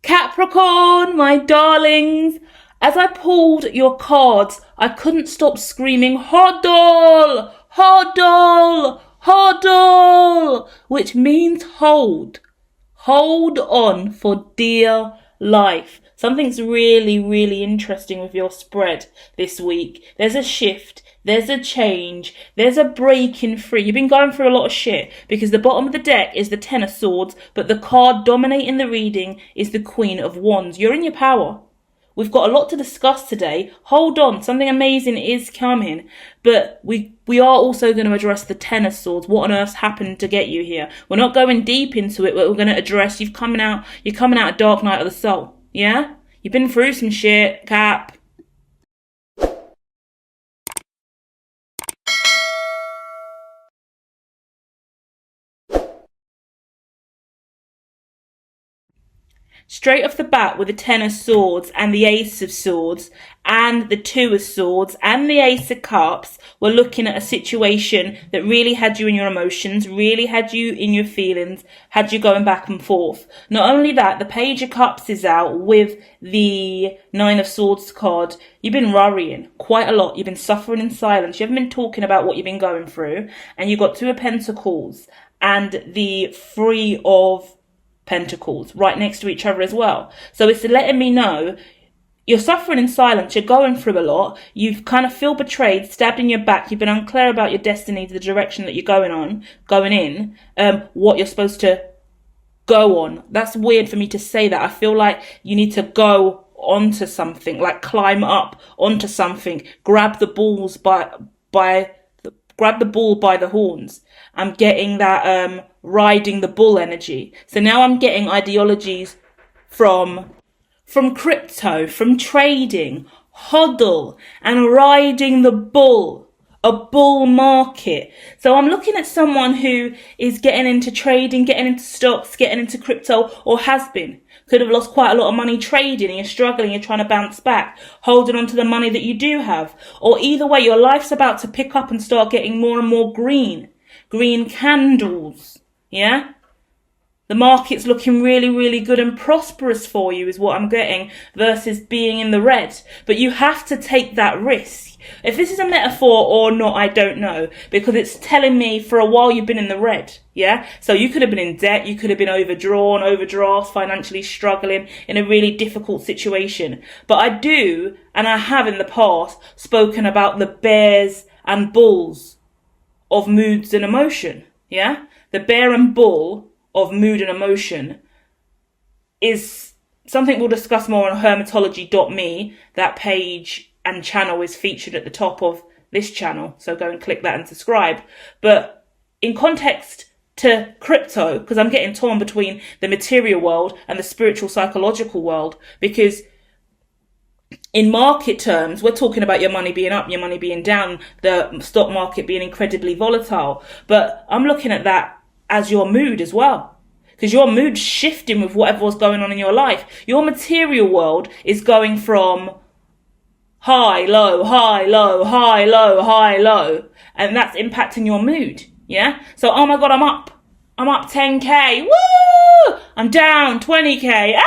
Capricorn, my darlings, as I pulled your cards, I couldn't stop screaming, Hodl! Hodl! Hodl! Which means hold. Hold on for dear life. Something's really, really interesting with your spread this week. There's a shift. There's a change. There's a breaking free. You've been going through a lot of shit because the bottom of the deck is the Ten of Swords, but the card dominating the reading is the Queen of Wands. You're in your power. We've got a lot to discuss today. Hold on, something amazing is coming. But we are also going to address the Ten of Swords. What on earth's happened to get you here? We're not going deep into it, but we're going to address you're coming out a dark night of the soul. Yeah? You've been through some shit, Cap. Straight off the bat with the Ten of Swords and the Ace of Swords and the Two of Swords and the Ace of Cups, we're looking at a situation that really had you in your emotions, really had you in your feelings, had you going back and forth. Not only that, the Page of Cups is out with the Nine of Swords card. You've been worrying quite a lot. You've been suffering in silence. You haven't been talking about what you've been going through. And you've got Two of Pentacles and the Three of Pentacles right next to each other as well. So it's letting me know you're suffering in silence, you're going through a lot, you've kind of feel betrayed, stabbed in your back, you've been unclear about your destiny, the direction that you're going in, what you're supposed to go on. That's weird for me to say that. I feel like you need to go onto something, like climb up onto something, grab the bull by the horns. I'm getting that riding the bull energy. So now I'm getting ideologies from crypto, from trading, hodl, and riding the bull, a bull market. So I'm looking at someone who is getting into trading, getting into stocks, getting into crypto, or has been. Could have lost quite a lot of money trading and you're struggling, you're trying to bounce back, holding on to the money that you do have. Or either way, your life's about to pick up and start getting more and more green candles. Yeah? The market's looking really, really good and prosperous for you is what I'm getting versus being in the red. But you have to take that risk. If this is a metaphor or not, I don't know, because it's telling me for a while you've been in the red. Yeah. So you could have been in debt. You could have been overdrafts, financially struggling in a really difficult situation. But I do, and I have in the past spoken about the bears and bulls of moods and emotion. Yeah. The bear and bull of mood and emotion is something we'll discuss more on hermitology.me. That page and channel is featured at the top of this channel, so go and click that and subscribe. But in context to crypto, because I'm getting torn between the material world and the spiritual psychological world, because in market terms, we're talking about your money being up, your money being down, the stock market being incredibly volatile. But I'm looking at that as your mood as well. Because your mood's shifting with whatever was going on in your life. Your material world is going from high, low, high, low, high, low, high, low. And that's impacting your mood. Yeah? So, oh my God, I'm up 10k. Woo! I'm down 20k. Ah!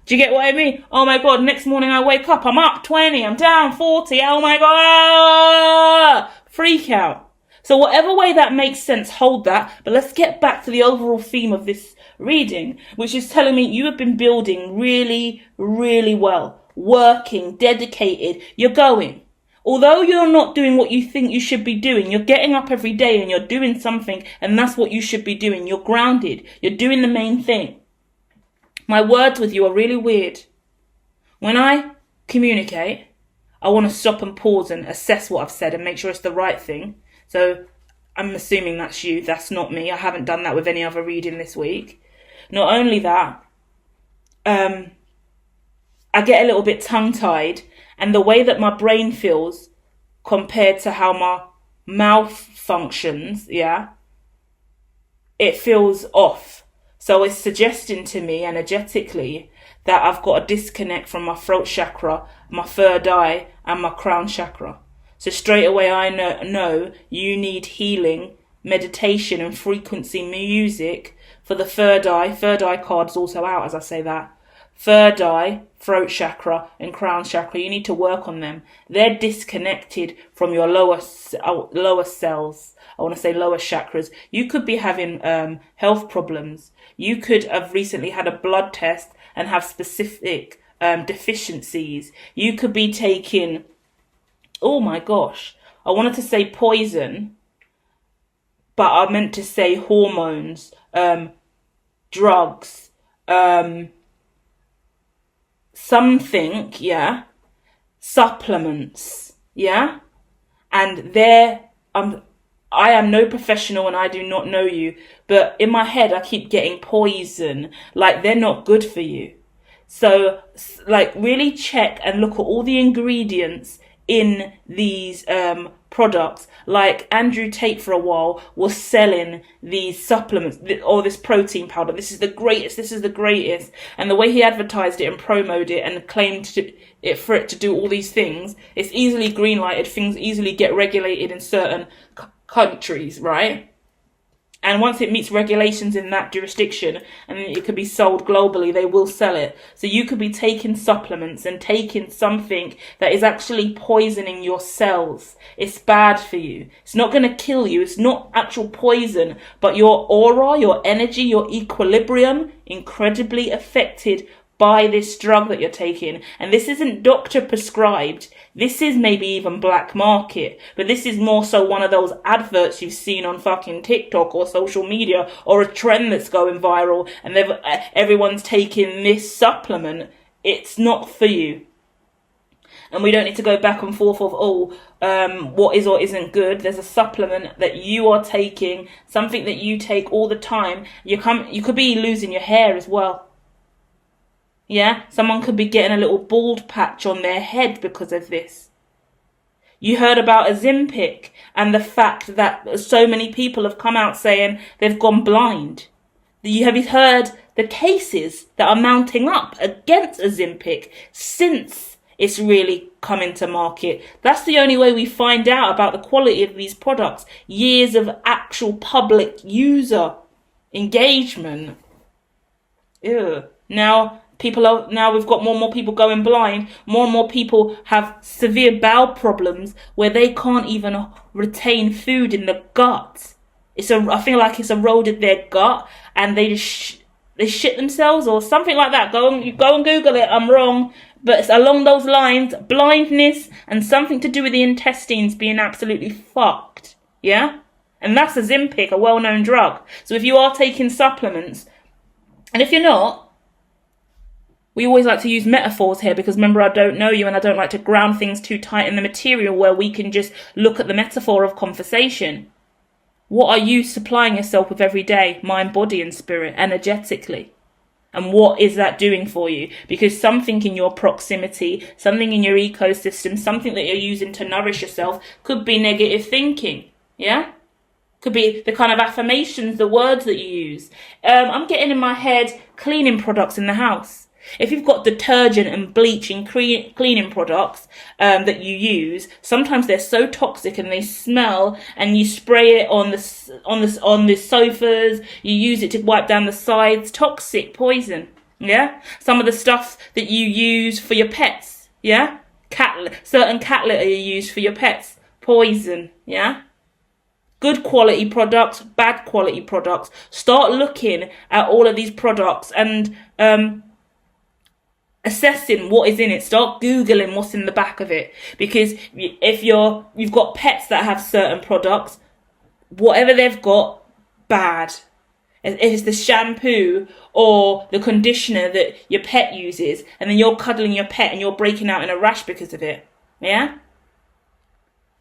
Do you get what I mean? Oh my God, next morning I wake up, I'm up 20, I'm down 40. Oh my God! Freak out. So whatever way that makes sense, hold that. But let's get back to the overall theme of this reading, which is telling me you have been building really, really well. Working, dedicated, you're going. Although you're not doing what you think you should be doing, you're getting up every day and you're doing something, and that's what you should be doing. You're grounded. You're doing the main thing. My words with you are really weird. When I communicate, I want to stop and pause and assess what I've said and make sure it's the right thing. So I'm assuming that's you. That's not me. I haven't done that with any other reading this week. Not only that, I get a little bit tongue-tied, and the way that my brain feels compared to how my mouth functions, yeah, it feels off. So it's suggesting to me energetically that I've got a disconnect from my throat chakra, my third eye, and my crown chakra. So straight away I know you need healing, meditation and frequency music for the third eye card's also out as I say that. Third eye, throat chakra, and crown chakra. You need to work on them. They're disconnected from your lower cells. I want to say lower chakras. You could be having health problems. You could have recently had a blood test and have specific deficiencies. You could be taking, oh my gosh, I wanted to say poison, but I meant to say hormones, drugs, something, yeah, supplements, yeah, and I am no professional and I do not know you, but in my head I keep getting poison, like they're not good for you. So like really check and look at all the ingredients in these products. Like Andrew Tate for a while was selling these supplements or this protein powder. This is the greatest. And the way he advertised it and promoted it and claimed for it to do all these things, it's easily green lighted. Things easily get regulated in certain countries, right? And once it meets regulations in that jurisdiction and it could be sold globally, they will sell it. So you could be taking supplements and taking something that is actually poisoning your cells. It's bad for you. It's not going to kill you. It's not actual poison, but your aura, your energy, your equilibrium, incredibly affected by this drug that you're taking. And this isn't doctor prescribed. This is maybe even black market, but this is more so one of those adverts you've seen on fucking TikTok or social media, or a trend that's going viral and everyone's taking this supplement. It's not for you. And we don't need to go back and forth of, what is or isn't good. There's a supplement that you are taking, something that you take all the time. You could be losing your hair as well. Yeah, someone could be getting a little bald patch on their head because of this. You heard about Ozempic and the fact that so many people have come out saying they've gone blind. Have you heard the cases that are mounting up against Ozempic since it's really come into market? That's the only way we find out about the quality of these products. Years of actual public user engagement. Ew. Now we've got more and more people going blind. More and more people have severe bowel problems where they can't even retain food in the gut. I feel like it's eroded their gut and they just they shit themselves or something like that. Go and Google it. I'm wrong, but it's along those lines. Blindness and something to do with the intestines being absolutely fucked. Yeah, and that's Ozempic, a well-known drug. So if you are taking supplements, and if you're not. We always like to use metaphors here because remember, I don't know you and I don't like to ground things too tight in the material where we can just look at the metaphor of conversation. What are you supplying yourself with every day, mind, body and spirit, energetically? And what is that doing for you? Because something in your proximity, something in your ecosystem, something that you're using to nourish yourself could be negative thinking. Yeah? Could be the kind of affirmations, the words that you use. I'm getting in my head cleaning products in the house. If you've got detergent and bleach and cleaning products that you use, sometimes they're so toxic and they smell, and you spray it on the sofas, you use it to wipe down the sides, toxic, poison. Yeah, some of the stuff that you use for your pets. Yeah, certain cat litter you use for your pets, poison. Yeah. Good quality products, bad quality products. Start looking at all of these products and assessing what is in it. Start Googling what's in the back of it. Because if you've got pets that have certain products, whatever they've got, bad. If it's the shampoo or the conditioner that your pet uses, and then you're cuddling your pet and you're breaking out in a rash because of it. Yeah?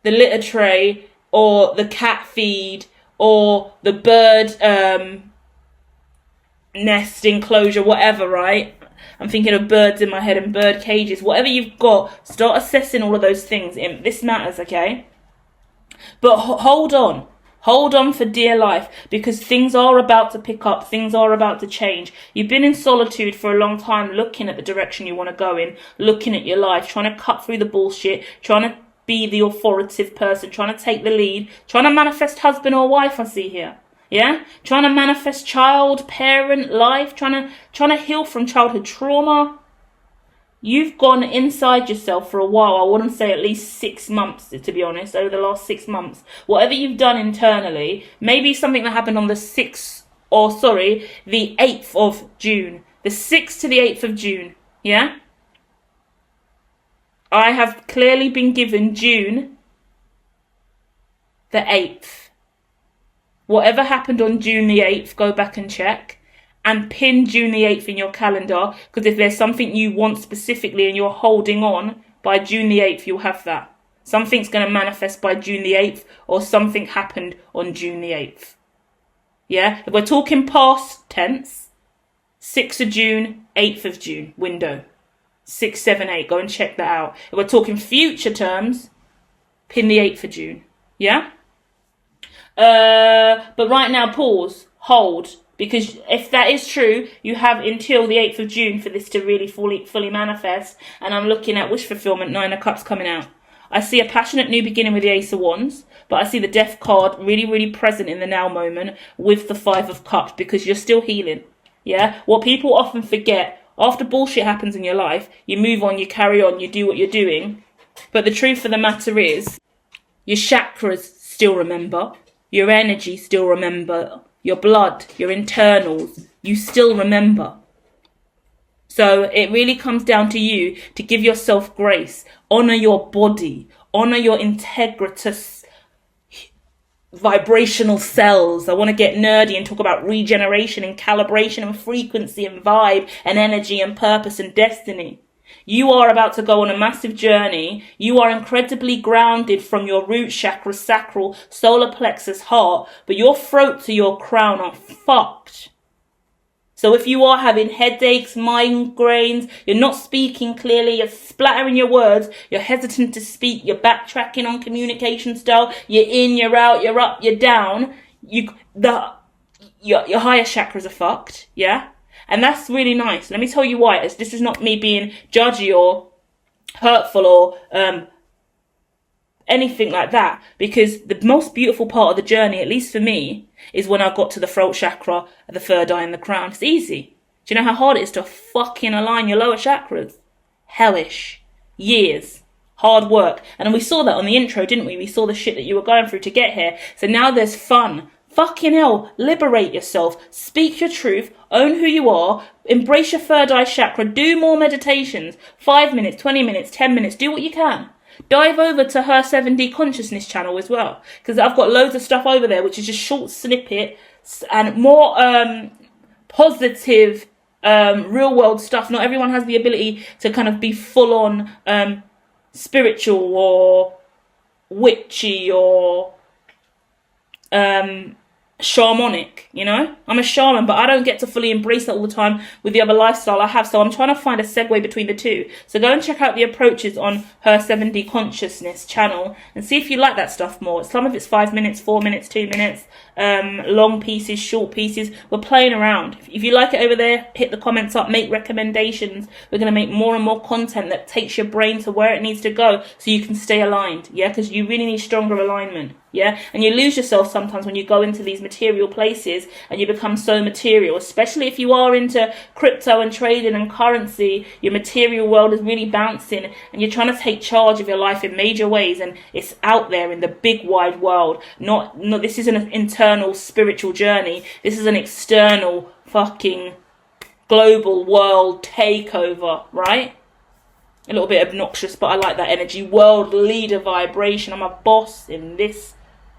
The litter tray or the cat feed or the bird nest enclosure, whatever, right? I'm thinking of birds in my head and bird cages. Whatever you've got, start assessing all of those things. This matters, okay? But hold on. Hold on for dear life, because things are about to pick up. Things are about to change. You've been in solitude for a long time, looking at the direction you want to go in, looking at your life, trying to cut through the bullshit, trying to be the authoritative person, trying to take the lead, trying to manifest husband or wife, I see here. Yeah? Trying to manifest child, parent, life, trying to heal from childhood trauma. You've gone inside yourself for a while. I wouldn't say at least 6 months, to be honest, over the last 6 months. Whatever you've done internally, maybe something that happened on the 8th of June. The 6th to the 8th of June, yeah? I have clearly been given June the 8th. Whatever happened on June the 8th, go back and check. And pin June the 8th in your calendar, because if there's something you want specifically and you're holding on, by June the 8th you'll have that. Something's going to manifest by June the 8th, or something happened on June the 8th. Yeah? If we're talking past tense, 6th of June, 8th of June, window. 6, 7, 8, go and check that out. If we're talking future terms, pin the 8th of June. Yeah? But right now, pause, hold. Because if that is true, you have until the 8th of June for this to really fully manifest. And I'm looking at wish fulfillment, 9 of Cups coming out. I see a passionate new beginning with the Ace of Wands, but I see the Death card really, really present in the now moment with the 5 of Cups, because you're still healing. Yeah? What people often forget, after bullshit happens in your life, you move on, you carry on, you do what you're doing. But the truth of the matter is, your chakras still remember, your energy still remember, your blood, your internals, you still remember. So it really comes down to you to give yourself grace, honor your body, honor your integritous vibrational cells. I want to get nerdy and talk about regeneration and calibration and frequency and vibe and energy and purpose and destiny. You are about to go on a massive journey. You are incredibly grounded from your root chakra, sacral, solar plexus, heart, but your throat to your crown are fucked. So if you are having headaches, migraines, you're not speaking clearly, you're splattering your words, you're hesitant to speak, you're backtracking on communication style, you're in, you're out, you're up, you're down, your higher chakras are fucked, yeah? And that's really nice. Let me tell you why. This is not me being judgy or hurtful or anything like that. Because the most beautiful part of the journey, at least for me, is when I got to the throat chakra, the third eye and the crown. It's easy. Do you know how hard it is to fucking align your lower chakras? Hellish. Years. Hard work. And we saw that on the intro, didn't we? We saw the shit that you were going through to get here. So now there's fun. Fucking hell, liberate yourself, speak your truth, own who you are, embrace your third eye chakra, do more meditations, 5 minutes, 20 minutes, 10 minutes, do what you can. Dive over to her 7D consciousness channel as well, because I've got loads of stuff over there, which is just short snippets and more positive, real world stuff. Not everyone has the ability to kind of be full on spiritual or witchy or shamanic, you know? I'm a shaman, but I don't get to fully embrace that all the time with the other lifestyle I have, so I'm trying to find a segue between the two. So go and check out the approaches on her 7D consciousness channel and see if you like that stuff more. Some of it's 5 minutes, 4 minutes, 2 minutes, long pieces, short pieces. We're playing around. If you like it over there, hit the comments up, make recommendations. We're going to make more and more content that takes your brain to where it needs to go so you can stay aligned, yeah? Because you really need stronger alignment. Yeah, and you lose yourself sometimes when you go into these material places and you become so material, especially if you are into crypto and trading and currency. Your material world is really bouncing and you're trying to take charge of your life in major ways, and it's out there in the big wide world. Not this isn't an internal spiritual journey. This is an external fucking global world takeover, right? A little bit obnoxious, but I like that energy. World leader vibration. I'm a boss in this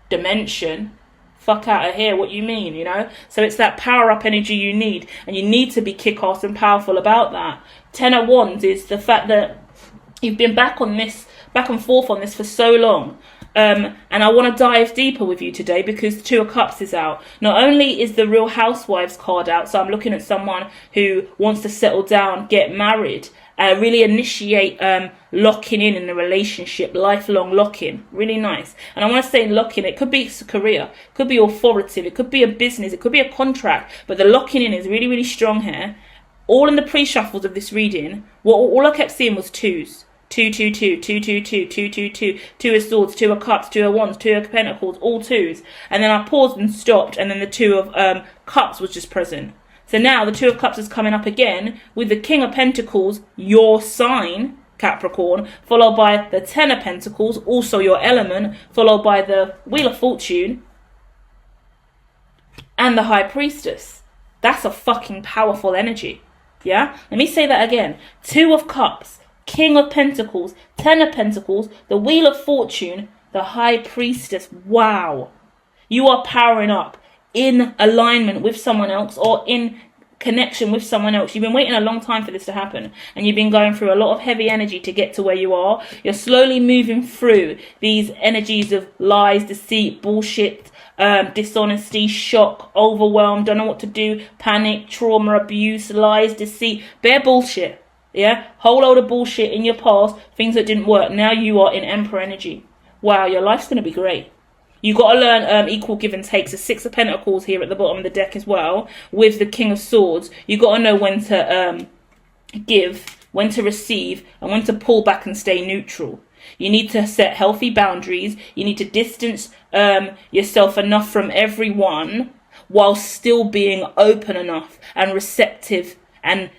dimension. Fuck out of here, what you mean, you know? So it's that power up energy you need, and you need to be kick-ass and powerful about that. 10 of Wands is the fact that you've been back and forth on this for so long. And I want to dive deeper with you today because 2 of Cups is out. Not only is the Real Housewives card out, so I'm looking at someone who wants to settle down, get married, really initiate locking in a relationship, lifelong lock-in. Really nice. And I want to say lock-in, it could be a career, it could be authoritative, it could be a business, it could be a contract, but the locking in is really, really strong here. All in the pre-shuffles of this reading, all I kept seeing was twos 2, 2, 2, 2, 2, 2, 2, 2, 2, 2 of swords, 2 of cups, 2 of wands, 2 of pentacles, all twos. And then I paused and stopped, and then the 2 of cups was just present. So now the 2 of cups is coming up again with the King of Pentacles, your sign, Capricorn, followed by the 10 of Pentacles, also your element, followed by the Wheel of Fortune and the High Priestess. That's a fucking powerful energy. Yeah? Let me say that again. 2 of Cups, King of Pentacles, 10 of Pentacles, the Wheel of Fortune, the High Priestess. Wow. You are powering up in alignment with someone else, or in connection with someone else. You've been waiting a long time for this to happen, and you've been going through a lot of heavy energy to get to where you are. You're slowly moving through these energies of lies, deceit, bullshit, dishonesty, shock, overwhelm, don't know what to do, panic, trauma, abuse, lies, deceit, bare bullshit. Yeah, whole load of bullshit in your past, things that didn't work. Now you are in Emperor energy. Wow, your life's going to be great. You got to learn equal give and take. So 6 of Pentacles here at the bottom of the deck as well, with the King of Swords. You got to know when to give, when to receive, and when to pull back and stay neutral. You need to set healthy boundaries. You need to distance yourself enough from everyone while still being open enough and receptive and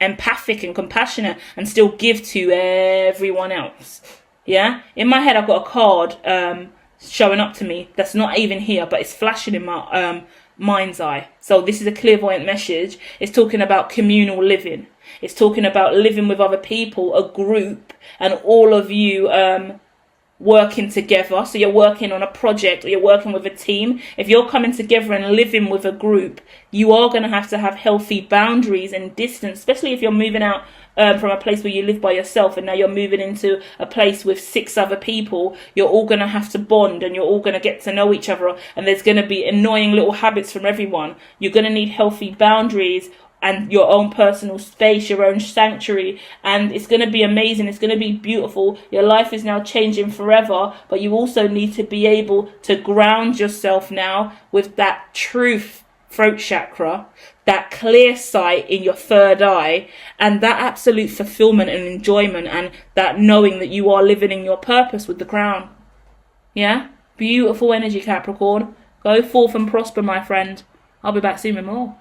empathic and compassionate, and still give to everyone else. Yeah? In my head, I've got a card showing up to me that's not even here, but it's flashing in my mind's eye. So this is a clairvoyant message. It's talking about communal living. It's talking about living with other people, a group, and all of you working together. So you're working on a project, or you're working with a team. If you're coming together and living with a group, you are going to have healthy boundaries and distance, especially if you're moving out from a place where you live by yourself, and now you're moving into a place with 6 other people. You're all going to have to bond, and you're all going to get to know each other, and there's going to be annoying little habits from everyone. You're going to need healthy boundaries and your own personal space, your own sanctuary, and it's going to be amazing. It's going to be beautiful. Your life is now changing forever, but you also need to be able to ground yourself now with that truth, throat chakra, that clear sight in your third eye, and that absolute fulfillment and enjoyment, and that knowing that you are living in your purpose with the crown. Yeah? Beautiful energy, Capricorn. Go forth and prosper, my friend. I'll be back soon with more.